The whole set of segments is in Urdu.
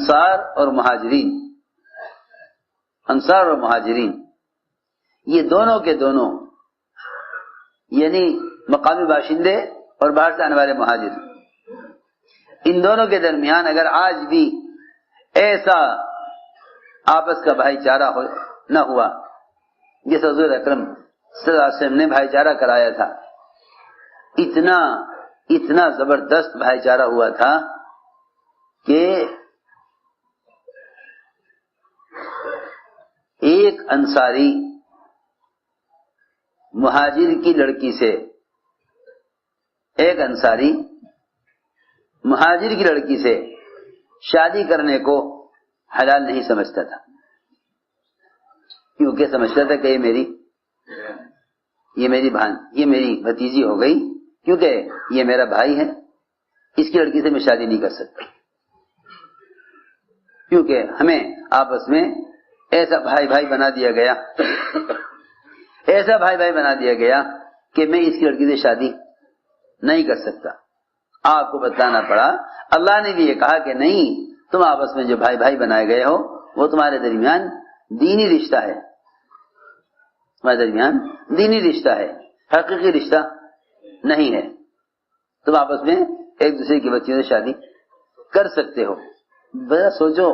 انصار اور مہاجرین یہ دونوں کے دونوں یعنی مقامی باشندے اور باہر سے آنے والے مہاجر، ان دونوں کے درمیان اگر آج بھی ایسا آپس کا بھائی چارہ نہ ہوا جس حضور اکرم صلی اللہ علیہ وسلم نے بھائی چارہ کرایا تھا، اتنا زبردست بھائی چارہ ہوا تھا کہ ایک انصاری مہاجر کی لڑکی سے شادی کرنے کو حلال نہیں سمجھتا تھا، کیونکہ سمجھتا تھا کہ یہ میری بھتیجی ہو گئی، کیونکہ یہ میرا بھائی ہے، اس کی لڑکی سے میں شادی نہیں کر سکتا، کیونکہ ہمیں آپس میں ایسا بھائی بھائی بنا دیا گیا کہ میں اس کی لڑکی سے شادی نہیں کر سکتا۔ آپ کو بتانا پڑا اللہ نے بھی یہ کہا کہ نہیں، تم آپس میں جو بھائی بھائی بنائے گئے ہو وہ تمہارے درمیان دینی رشتہ ہے، حقیقی رشتہ نہیں ہے، تم آپس میں ایک دوسرے کی بچیوں سے شادی کر سکتے ہو۔ بڑا سوچو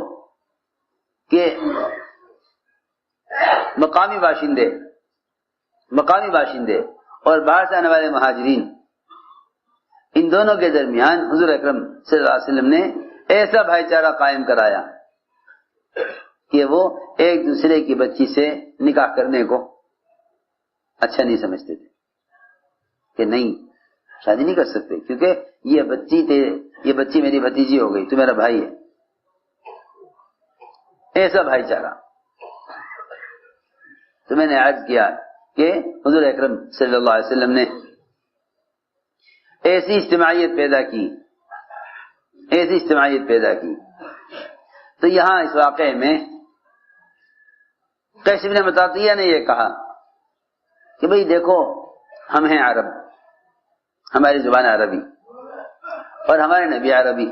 کہ مقامی باشندے اور باہر سے آنے والے مہاجرین، ان دونوں کے درمیان حضور اکرم صلی اللہ علیہ وسلم نے ایسا بھائی چارہ قائم کرایا کہ وہ ایک دوسرے کی بچی سے نکاح کرنے کو اچھا نہیں سمجھتے تھے کہ نہیں، شادی نہیں کر سکتے، کیونکہ یہ بچی میری بھتیجی ہو گئی، تو میرا بھائی ہے۔ ایسا بھائی چارہ تو میں نے عرض کیا کہ حضور اکرم صلی اللہ علیہ وسلم نے ایسی اجتماعیت پیدا کی تو یہاں اس واقعے میں قیس بن مطاطیہ نے یہ کہا کہ بھئی دیکھو، ہم ہیں عرب، ہماری زبان عربی اور ہمارے نبی عربی،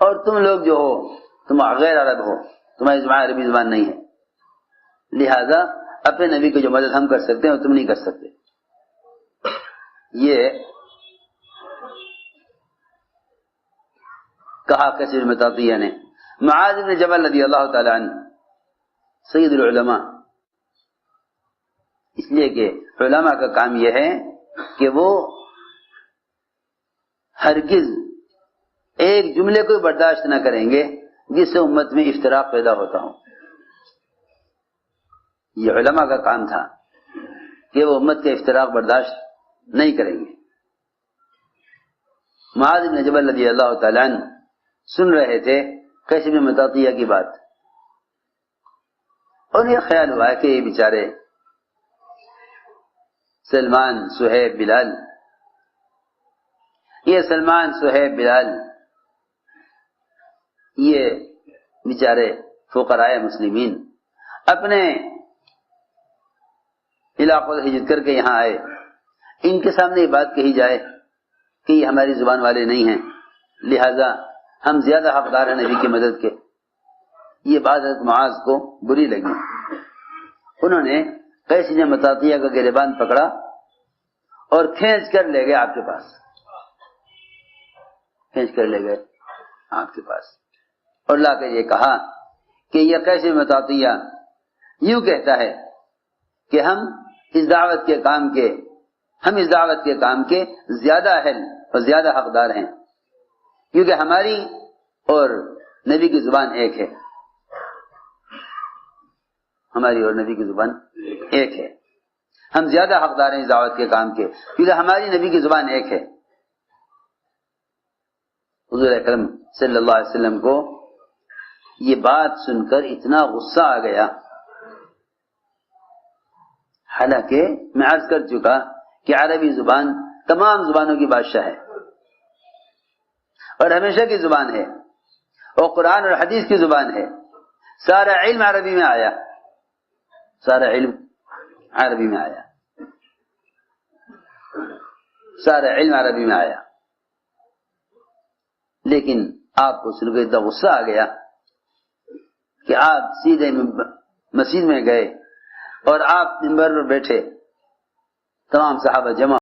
اور تم لوگ جو ہو تم غیر عرب ہو، تمہاری زبان عربی زبان نہیں ہے، لہذا اپنے نبی کی جو مدد ہم کر سکتے ہیں تم نہیں کر سکتے۔ یہ کہا قیس بن مطاطیہ نے۔ معاذ بن جبل رضی اللہ تعالی عنہ سید العلماء، اس لیے کہ علماء کا کام یہ ہے کہ وہ ہرگز ایک جملے کو برداشت نہ کریں گے جس سے امت میں افتراق پیدا ہوتا ہو۔ یہ علماء کا کام تھا کہ وہ امت کے افتراق برداشت نہیں کریں گے۔ معاذ بن جبل رضی اللہ تعالی عنہ سن رہے تھے قیس بن مطاطیہ کی بات، اور یہ خیال ہوا کہ یہ بیچارے سلمان صہیب بلال یہ بیچارے فقراء مسلمین اپنے علاقوں سے ہجرت کر کے یہاں آئے، ان کے سامنے یہ بات کہی جائے کہ یہ ہماری زبان والے نہیں ہیں، لہذا ہم زیادہ حقدار ہیں نبی کی مدد کے۔ یہ بات حضرت معاذ کو بری لگی، انہوں نے قیس بن مطاطیہ کا گریبان پکڑا اور کھینچ کر لے گئے آپ کے پاس، اور لا کر یہ کہا کہ یہ قیس بن مطاطیہ یوں کہتا ہے کہ ہم اس دعوت کے کام کے زیادہ اہل اور زیادہ حقدار ہیں، کیونکہ ہماری اور نبی کی زبان ایک ہے، ہم زیادہ حقدار ہیں اس دعوت کے کام کے، کیونکہ ہماری نبی کی زبان ایک ہے۔ حضور اکرم صلی اللہ علیہ وسلم کو یہ بات سن کر اتنا غصہ آ گیا، حالانکہ میں عرض کر چکا کہ عربی زبان تمام زبانوں کی بادشاہ ہے اور ہمیشہ کی زبان ہے، اور قرآن اور حدیث کی زبان ہے، سارا علم عربی میں آیا، لیکن آپ کو سن کے اتنا غصہ آ گیا کہ آپ سیدھے مسجد میں گئے اور آپ منبر پر بیٹھے، تمام صحابہ جمع